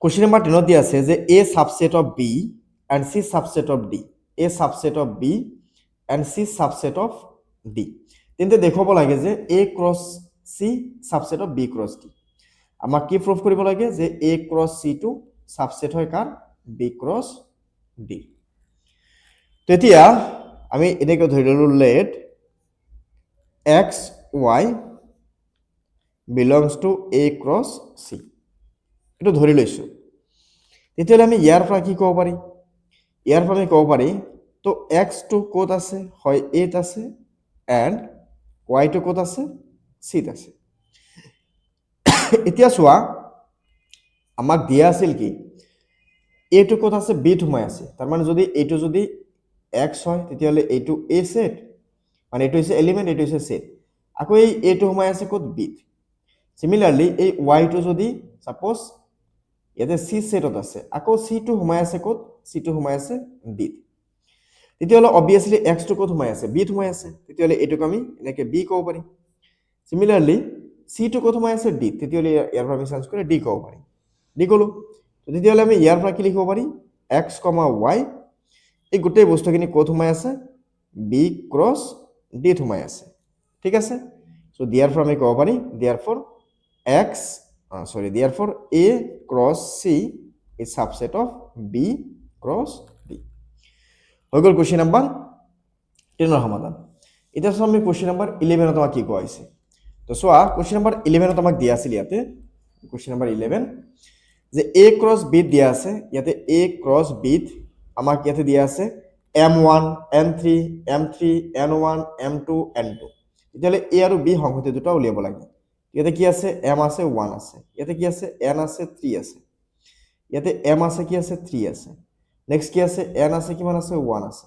Question number 10 দিয়া আছে যে A subset of B and C subset of D. A subset of B and C subset of D. তেন্তে দেখাব লাগে যে A cross C subset of B cross D. আমাক কি proof কৰিব লাগে যে A cross C টো সাবসেট হয় কাৰ B cross D. তেতিয়া আমি এনেকৈ ধৰি ললো let x y belongs to A cross C. এটো ধৰি লৈছো। তেতিয়াহ'লে আমি ইয়াৰ পৰা কি ক'ব পাৰি ইয়াৰ পৰা আমি ক'ব পাৰি তো x টো ক'ত আছে হয় a ত আছে and y টো ক'ত আছে c ত আছে। এতিয়া চোৱা আমাক দিয়া আছিল কি a টো ক'ত আছে b ত সোমাই আছে তাৰ মানে যদি এইটো যদি x হয় তেতিয়াহ'লে এইটো a সেট মানে এইটো হৈছে এলিমেন্ট এইটো হৈছে সেট আকৌ এই a টো সোমাই আছে ক'ত b ত। সিমিলারলি এই y টো যদি সাপোজ ইয়াতে c সেটত আছে আকৌ c টো সোমাই আছে ক'ত c টো সোমাই আছে d ত। তেতিয়াহ'লে অবভিয়াসলি x টো ক'ত সোমাই আছে b ত সোমাই আছে তেতিয়াহ'লে এটোক আমি এনেকে b ক'ব পাৰি। সিমিলাৰলি c টো ক'ত সোমাই আছে d তেতিয়াহ'লে ইয়াৰ পৰা আমি চেঞ্জ কৰি d ক'ব পাৰি d ক'লো তেতিয়াহ'লে আমি ইয়াৰ পৰা কি লিখিব পাৰি x, y এই গোটেই বস্তুখিনি ক'ত সোমাই আছে b ক্ৰছ d ত সোমাই আছে ঠিক আছে। সো দিয়াৰ পৰা আমি ক'ব পাৰি therefore A cross C is subset of B cross D. হৈ গ'ল কোৱেশ্চন নাম্বাৰ 10 ৰ সমাধান। এতিয়া চাওঁ আমি কোৱেশ্চন নাম্বাৰ 11 তোমাক কি কোৱা হৈছে। তো চোৱা কোৱেশ্চন নাম্বাৰ 11 তোমাক দিয়া আছিল ইয়াতে কোৱেশ্চন নাম্বাৰ 11 যে A cross B দিয়া আছে ইয়াতে A cross B আমাক ইয়াতে দিয়া আছে M1 M3 M3 N1 M2 N2 তেতিয়াহ'লে A আৰু B সংহতি দুটা উলিয়াব লাগে। ইয়াতে কি আছে m আছে 1 আছে ইয়াতে কি আছে n আছে 3 আছে ইয়াতে m আছে কি আছে 3 আছে নেক্সট কি আছে n আছে কিমান আছে 1 আছে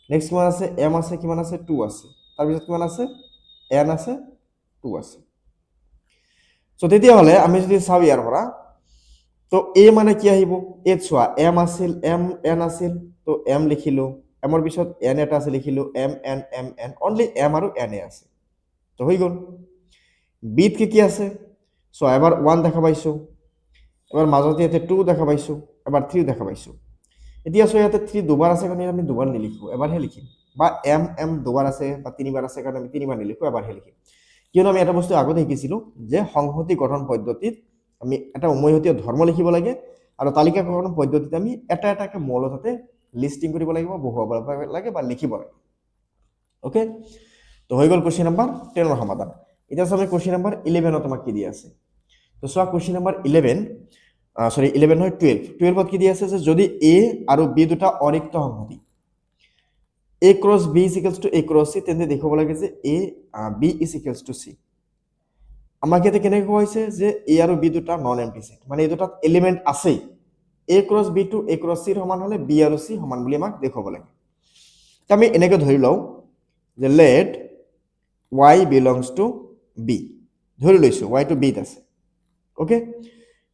নেক্সট কিমান আছে m আছে কিমান আছে 2 আছে তাৰ পিছত কিমান আছে n আছে 2 আছে। সো তেতিয়া হলে আমি যদি চাও ইয়াৰ পৰা তো a মানে কি আহিব a চোৱা m আছিল m n আছিল তো m লিখিলো m ৰ পিছত n এটা আছে লিখিলো m n m n only m আৰু n এ আছে তো হৈ গ'ল। b ত কি আছে সো এবাৰ 1 দেখা পাইছো এবাৰ মাজতে ইয়াতে 2 দেখা পাইছো এবাৰ 3 দেখা পাইছো। এতিয়া সো ইয়াতে 3 দুবাৰ আছে কাৰণে আমি দুবাৰ নিলিখো এবাৰহে লিখিম বা m দুবাৰ আছে বা তিনিবাৰ আছে কাৰণে আমি তিনিবাৰ নিলিখো এবাৰহে লিখিম কিয়নো আমি এটা বস্তু আগতে শিকিছিলো যে সংহতি গঠন পদ্ধতিত আমি এটা উমৈহতীয় ধৰ্ম লিখিব লাগে আৰু তালিকা গঠন পদ্ধতিত আমি এটা এটাকে মৌলতাতে লিস্টিং কৰিব লাগিব বহুৱাব লাগে বা লিখিব লাগে। ওকে তো হৈ গ'ল কোৱেশ্চন নাম্বাৰ 10 ৰ সমাধান। এতিয়া আমি কোৱেশ্চন নাম্বাৰ 11 তোমাক কি দিয়া আছে তো চোৱা কোৱেশ্চন নাম্বাৰ 11 11 নহয় 12 ত কি দিয়া আছে যে যদি a আৰু b দুটা অৰিক্ত সংহতি a cross b is equals to a cross c তেন্তে দেখাব লাগে যে b is equals to c। আমাক ইয়াতে কেনেকৈ কৈছে যে a আৰু b দুটা নন এম্পটি সেট মানে এই দুটাত এলিমেন্ট আছে a cross b to a cross c ৰ সমান হলে b আৰু c সমান বুলি আমাক দেখাব লাগে। তো আমি এনেকৈ ধৰি লও যে let y belongs to b ধৰি লৈছো y to b ত আছে ওকে।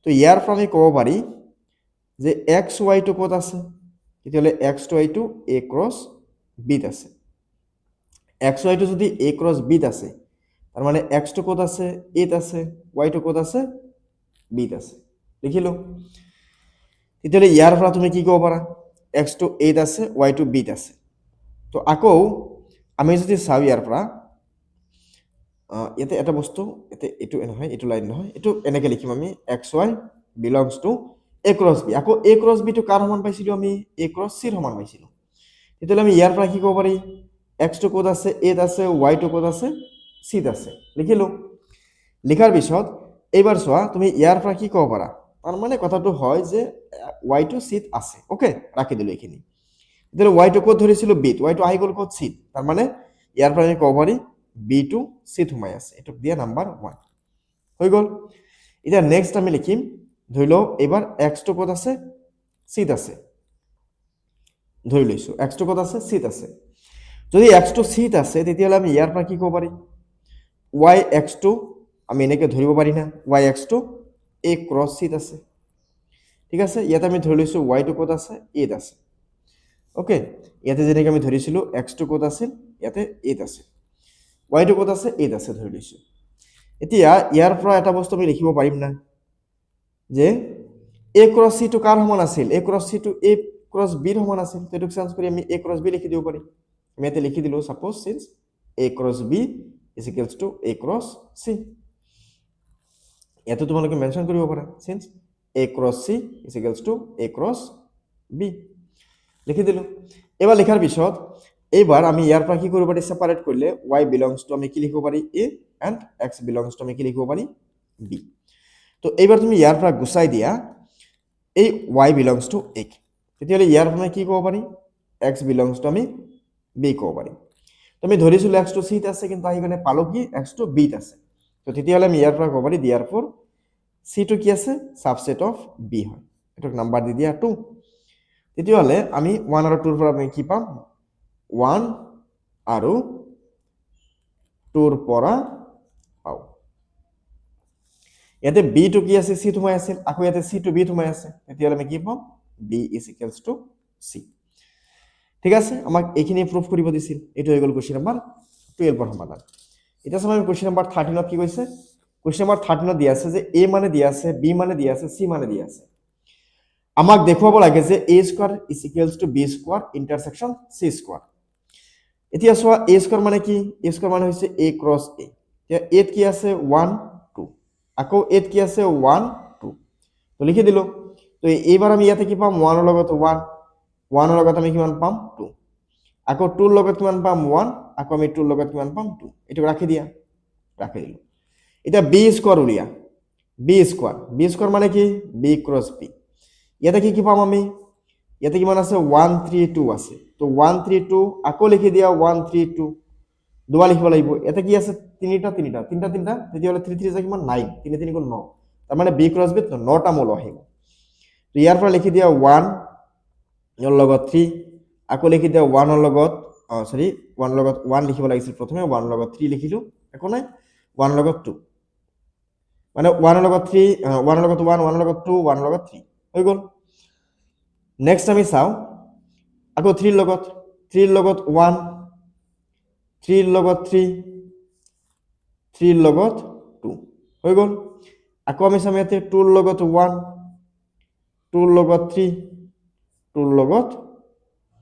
তো ইয়াৰ পৰা আমি ক'ব পাৰি যে x y to ক'ত আছে তেতিয়াহ'লে x to y to a cross b ত আছে x y to যদি a cross b ত আছে তাৰ মানে x to ক'ত আছে a ত আছে y to ক'ত আছে b ত আছে লিখিলো। তেতিয়াহ'লে ইয়াৰ পৰা তুমি কি ক'ব পাৰা x to a ত আছে y to b ত আছে। তো আকৌ আমি যদি চাও ইয়াৰ পৰা ইয়াতে এটা বস্তু এতে এটো নহয় এটো লাইন নহয় এটো এনেকে লিখিম আমি xy belongs to a cross b আকৌ a cross b টো কাৰ সমান পাইছিলো আমি a cross c ৰ সমান পাইছিলো। তেতিয়াহ'লে আমি ইয়াৰ পৰা কি ক'ব পাৰি x টো ক'ত আছে a ত আছে y টো ক'ত আছে c ত আছে লিখিলো। লিখাৰ পিছত এইবাৰ চোৱা তুমি ইয়াৰ পৰা কি ক'ব পাৰা তাৰ মানে কথাটো হয় যে y টো c ত আছে ওকে ৰাখি দিলো এইখিনি। তেতিয়াহ'লে y টো ক'ত ধৰিছিলো b ত y টো আহি গ'ল ক'ত c ত তাৰ মানে ইয়াৰ পৰা আমি ক'ব পাৰি b টো c ত সোমাই আছে এটো দিয়া নাম্বাৰ 1 হৈ গ'ল। এতিয়া নেক্সট আমি লিখিম ধৰি লও এবাৰ x টো ক'ত আছে c ত আছে ধৰি লৈছো x টো ক'ত আছে c ত আছে। যদি x টো c ত আছে তেতিয়াহ'লে আমি ইয়াৰ পৰা কি ক'ব পাৰি y x টো আমি এনেকে ধৰিব পাৰি না y x টো a cross c ত আছে ঠিক আছে। ইয়াতে আমি ধৰি লৈছো y টো ক'ত আছে a ত আছে ওকে। ইয়াতে যেনেকৈ আমি ধৰিছিলো x টো ক'ত আছিল ইয়াতে a ত আছে y টো ক'ত আছে a ত আছে ধৰি লৈছো। এতিয়া ইয়াৰ পৰা এটা বস্তু আমি লিখিব পাৰিম না যে এ ক্ৰছ চি টো কাৰ সমান আছিল এ ক্ৰছ চি টো এ ক্ৰছ বিৰ সমান আছিল তো এটোক চেঞ্জ কৰি আমি এ ক্ৰছ বি লিখি দিব পাৰি আমি ইয়াতে লিখি দিলো suppose since A cross B is equals to A cross C ইয়াতে তোমালোকে মেনশন কৰিব পাৰা since A cross C is equals to A cross B লিখি দিলো এবাৰ লিখাৰ পিছত এইবাৰ আমি ইয়াৰ পৰা কি কৰিব পাৰি সেপাৰেট কৰিলে y বিলংস টু আমি কি লিখিব পাৰি a and x belongs to আমি কি লিখিব পাৰি b তো এইবাৰ তুমি ইয়াৰ পৰা গুচাই দিয়া এই y বিলংস টু a তেতিয়ালে ইয়াৰ পৰা কি ক'ব পাৰি x বিলংস টু আমি b ক'ব পাৰি তো আমি ধৰিছিলো x টু c ত আছে কিন্তু আহি গনে পালো কি x টু b ত আছে তো তেতিয়ালে আমি ইয়াৰ পৰা ক'ব পাৰি therefore c টু কি আছে সাবসেট অফ b হয় এটোক নাম্বাৰ দি দিয়া 2 তেতিয়ালে আমি 1 আৰু 2 ৰ পৰা আমি কি পাম 1 আৰু 2 ৰ পৰা পাও ইয়াতে b টু কি আছে c তোমাৰ আছে আকৌ ইয়াতে c টু b তোমাৰ আছে তেতিয়ালে আমি কি পাম b is equals to c ঠিক আছে আমাক এইখিনি প্রুফ কৰিব দিছিল এটো হৈ গল কোশ্চেন নাম্বাৰ 12 ৰ সমাধান এটা সময় আমি কোশ্চেন নাম্বার 13 ত কি কৈছে কোশ্চেন নাম্বার 13 ত দিয়া আছে যে a মানে দিয়া আছে b মানে দিয়া আছে c মানে দিয়া আছে আমাক দেখুৱাব লাগে যে a square is equals to b square intersection c square এতিয়া সোয়া a স্কয়ার মানে কি a স্কয়ার মানে হৈছে a ক্রস a এতিয়া a কি আছে 1 2 আকৌ a কি আছে 1 2 তো লিখি দিলো তো এইবাৰ আমি ইয়াতে কি পাম 1 ৰ লগত 1 1 ৰ লগত আমি কিমান পাম 2 আকৌ 2 ৰ লগত কিমান পাম 1 আকৌ আমি 2 ৰ লগত কিমান পাম 2 এটো ৰাখি দিয়া ৰাখি দিলো এটা b স্কয়ার উলিয়া b স্কয়ার মানে কি b ক্রস b ইয়াতে কি পাম আমি ইয়াতে কিমান আছে 132 আছে তো 132 আকৌ লিখি দিয়া 132 দুবা লিখিব লাগিব এটা কি আছে তিনিটা তেতিয়ালে 3 3 যা কিমান 9 3 3 গুণ 9 তাৰ মানে b ক্ৰস b 9টা মূল আহিব তো ইয়াৰ পৰা লিখি দিয়া 1 ৰ লগত 3 আকৌ লিখি দিয়া 1 ৰ লগত সৰি 1 ৰ লগত 1 লিখিব লাগিছিল প্ৰথমে 1 ৰ লগত 3 লিখিলো একো নাই 1 ৰ লগত 2 মানে 1 ৰ লগত 3 1 ৰ লগত 1 1 ৰ লগত 2 1 ৰ লগত 3 হৈ গল নেক্সট আমি চাও আকৌ 3 ৰ লগত 1 3 ৰ লগত 3 3 ৰ লগত 2 হৈ গল আকৌ আমি চাম ইয়াতে 2 ৰ লগত 1 2 ৰ লগত 3 2 ৰ লগত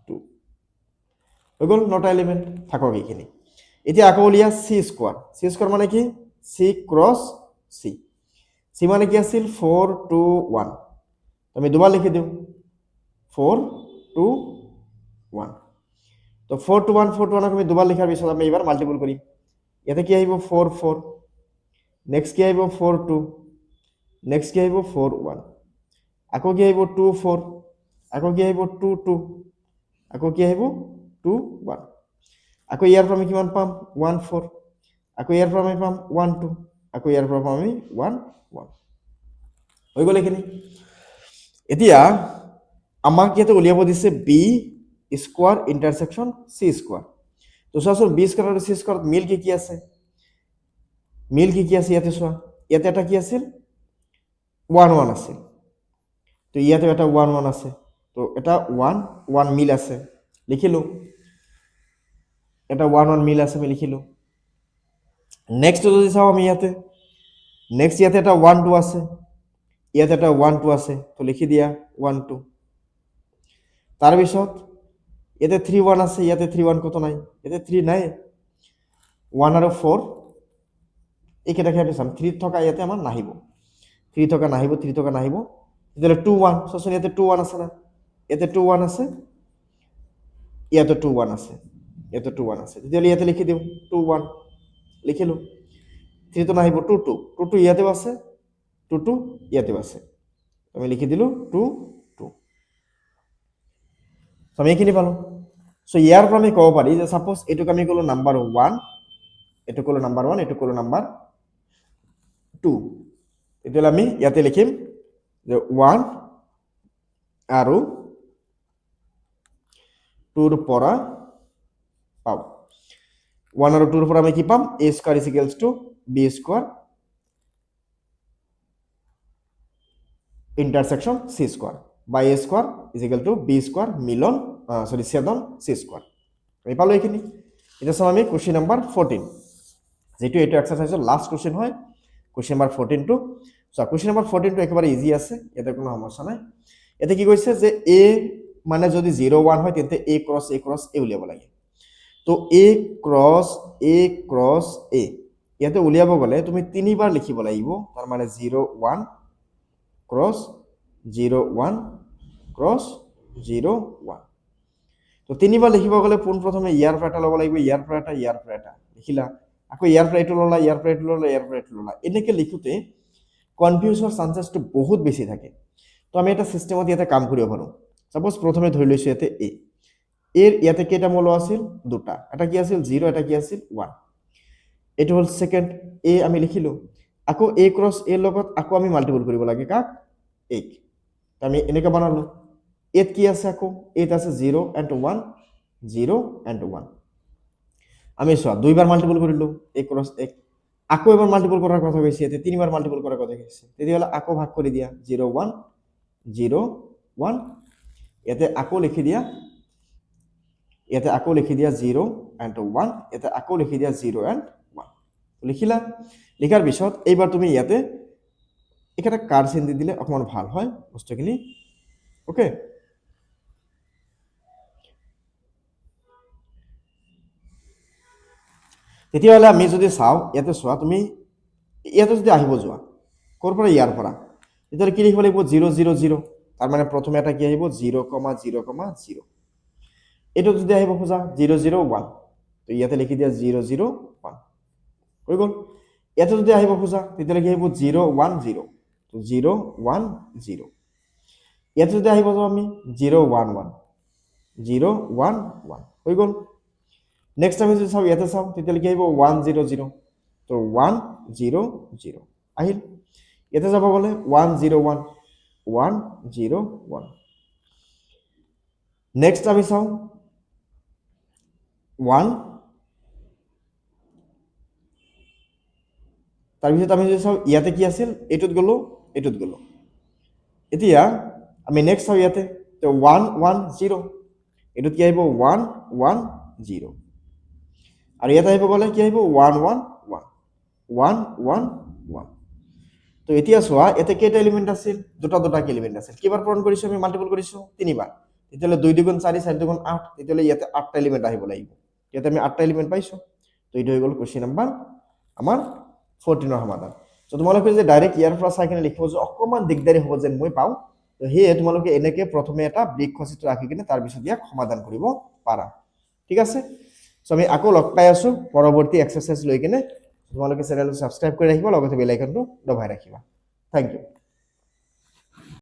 2 হৈ গল নটা এলিমেন্ট থাকক এইখিনি এতিয়া আকৌ লিয়া c স্কয়ার মানে কি c ক্রস c c মানে কি আছিল 4 2 1 আমি দুবাৰ লিখি দিও 4 2 1 তো 4 2 1 4 2 1 আমি দুবাৰ লিখাৰ পিছত আমি এবাৰ মাল্টিপল কৰিম ইয়াতে কি আহিব 4 4 নেক্সট কি আহিব 4 2 নেক্সট কি আহিব 4 1 আকৌ কি আহিব 2 4 আকৌ কি আহিব 2 2 আকৌ কি আহিব 2 1 আকৌ ইয়াৰ পৰা আমি কিমান পাম 1 4 আকৌ ইয়াৰ পৰা আমি পাম 1 2 আকৌ ইয়াৰ পৰা পাম আমি 1 1 হৈ গল এখিনি এতিয়া আমাক ইয়াতে উলিয়াব দিছে b square intersection c square তো সসর b স্কয়ার আৰু c স্কয়ার মিল কি আছে ইয়াতে সোয়া ইয়াতে এটা কি আছিল 1 1 আছে তো ইয়াতে এটা 1 1 আছে তো এটা 1 1 মিল আছে লিখিলো এটা 1 1 মিল আছে আমি লিখিলো নেক্সট যদি চাও আমি ইয়াতে নেক্সট ইয়াতে এটা 1 2 আছে ইয়াতে এটা 1 2 আছে তো লিখি দিয়া 1 2 তার পিছত ইয়াতে 3 1 আছে ইয়াতে 3 1 কত নাই ইয়াতে 3 নাই 1 আৰু 4 একেটাকে আমি চাম 3 থকা ইয়াতে আমাৰ নাহিব 3 থকা নাহিব তেতিয়ালে 2 1 সসন ইয়াতে 2 1 আছে না ইয়াতে 2 1 আছে ইয়াতে 2 1 আছে ইয়াতে 2 1 আছে তেতিয়ালে ইয়াতে লিখি দিও 2 1 লিখিলো 3 তো নাহিব 2 2 2 2 ইয়াতে আছে 2 2 ইয়াতে আছে আমি লিখি দিলো 2 2 আমি এইখিনি পালো সো ইয়াৰ পৰা আমি ক'ব পাৰি যে সাপোজ এটুক আমি কলো নাম্বার 1 এটুক কলো নাম্বার 1 এটুক কলো নাম্বার 2 এতিয়ালে আমি ইয়াতে লিখিম যে 1 আৰু 2 ৰ পৰা পাও 1 আৰু 2 ৰ পৰা আমি কি পাম a square is equals to b square intersection c square by a square is equal to b square মিলন ছেদন c স্কয়ার আমি পালো এইখিনি এটা চাম আমি কোশ্চেন নাম্বার 14 যেটো এটো এক্সাৰসাইজৰ লাস্ট কোশ্চেন হয় কোশ্চেন নাম্বাৰ 14 টু সো কোৱেশ্চন নম্বৰ 14 টো একেবাৰে ইজি আছে, ইয়াতে কোনো সমস্যা নাই। ইয়াতে কি কৈছে যে এ মানে যদি 0 1 হয় তেন্তে এ ক্ৰছ এ উলিয়াব লাগে। তো এ ক্ৰছ এ ইয়াতে উলিয়াব গ'লে তুমি তিনিবাৰ লিখিব লাগিব, তাৰ মানে 0 1 ক্ৰছ 0 1 ক্ৰছ 0 1। তো তিনিবাৰ লিখিব গ'লে পোনপ্ৰথমে ইয়াৰ পৰা এটা ল'ব লাগিব, ইয়াৰ পৰা এটা লিখিলা, আকৌ ইয়াৰ পৰা এইটো ল'লা, ইয়াৰ পৰা এইটো ল'লা, ইয়াৰ পৰা এইটো ল'লা। এনেকৈ লিখোঁতে কনফিউজ হোৱাৰ চান্সেছটো বহুত বেছি থাকে। তো আমি এটা চিষ্টেমত ইয়াতে কাম কৰিব পাৰোঁ। ছাপ'জ প্ৰথমে ধৰি লৈছোঁ ইয়াতে এ, এৰ ইয়াতে কেইটা মূল আছিল? দুটা, এটা কি আছিল 0, এটা কি আছিল 1। এইটো হ'ল সেকেন্ড এ আমি লিখিলোঁ। আকৌ এ ক্ৰছ এৰ লগত আকৌ আমি মাল্টিপল কৰিব লাগে কাক? এক। আমি এনেকৈ বনালোঁ। এত কি আছে? আকৌ এত আছে 0 and 1, 0 and 1। আমি চোৱা দুইবাৰ মাল্টিপল কৰিলোঁ এ ক্ৰছ এক, আকৌ এবাৰ মাল্টিপল কৰাৰ কথা কৈছে, ইয়াতে তিনিবাৰ মাল্টিপল কৰাৰ কথা কৈছে, তেতিয়াহ'লে আকৌ ভাগ কৰি দিয়া 0 1 0 1। ইয়াতে আকৌ লিখি দিয়া 0 and 1, ইয়াতে আকৌ লিখি দিয়া 0 and 1। লিখিলা, লিখাৰ পিছত এইবাৰ তুমি ইয়াতে এখানে কার চিন দি দিলে অকমান ভাল হয় বস্তুখিনি। ওকে, তেতিয়াহ'লে আমি যদি চাওঁ, ইয়াতে চোৱা তুমি ইয়াতে যদি আহিব যোৱা ক'ৰ পৰা? ইয়াৰ পৰা। তেতিয়াহ'লে কি লিখিব লাগিব? 0 0 0। তাৰ মানে প্ৰথমে এটা কি আহিব? 0 0 0। এইটো যদি আহিব খোজা 0 0 1, তো ইয়াতে লিখি দিয়া 0 0 1 হৈ গ'ল। ইয়াতে যদি আহিব খোজা তেতিয়াহ'লে কি আহিব? 0 1 0, তো 0 1 0। ইয়াতে যদি আহিব যাওঁ আমি 0 1 1, 0 1 1 হৈ গ'ল। নেক্সট আমি যদি চাওঁ, ইয়াতে চাওঁ তেতিয়াহ'লে কি আহিব? 1 0 0, তো 1 0 0 আহিল। ইয়াতে যাব গ'লে 1 0 1, 1 0 1। নেক্সট আমি চাওঁ 1, তাৰপিছত আমি যদি চাওঁ ইয়াতে কি আছিল? এইটোত গ'লো, এইটোত গ'লো। এতিয়া আমি নেক্সট চাওঁ ইয়াতে, তো 1 1 0, এইটোত কি আহিব? 1 1 0। আৰু ইয়াতে আহিব গ'লে কি আহিব? 1 1 1, 1 1 1। তো এতিয়া চোৱা ইয়াতে কেইটা এলিমেণ্ট আছিল? দুটা এলিমেণ্ট আছিল। কেইবাৰ পূৰণ কৰিছোঁ আমি? মাল্টিপল কৰিছোঁ তিনিবাৰ। তেতিয়াহ'লে 2 2 4, 4 2 8, তেতিয়াহ'লে ইয়াতে 8টা এলিমেণ্ট আহিব লাগিব। ইয়াতে আমি 8টা এলিমেণ্ট পাইছোঁ। তো এইটো হৈ গ'ল কুৱেশ্যন নম্বৰ আমাৰ 14ৰ সমাধান। তো তোমালোকে যে ডাইৰেক্ট ইয়াৰ পৰা চাই কিনে লিখিব যে অকণমান দিগদাৰী হ'ব যেন মই পাওঁ, তো সেয়ে তোমালোকে এনেকৈ প্ৰথমে এটা ব্ৰেকফাষ্ট ৰাখি কিনে তাৰপিছত ইয়াক সমাধান কৰিব পাৰা। ঠিক আছে, চ' আমি আকৌ লগ পাই আছোঁ পৰৱৰ্তী এক্সাৰচাইজ লৈ কিনে। তোমালোকে চেনেলটো ছাবস্ক্ৰাইব কৰি ৰাখিবা, লগতে বেল আইকনটো দবাই ৰাখিবা। Thank U.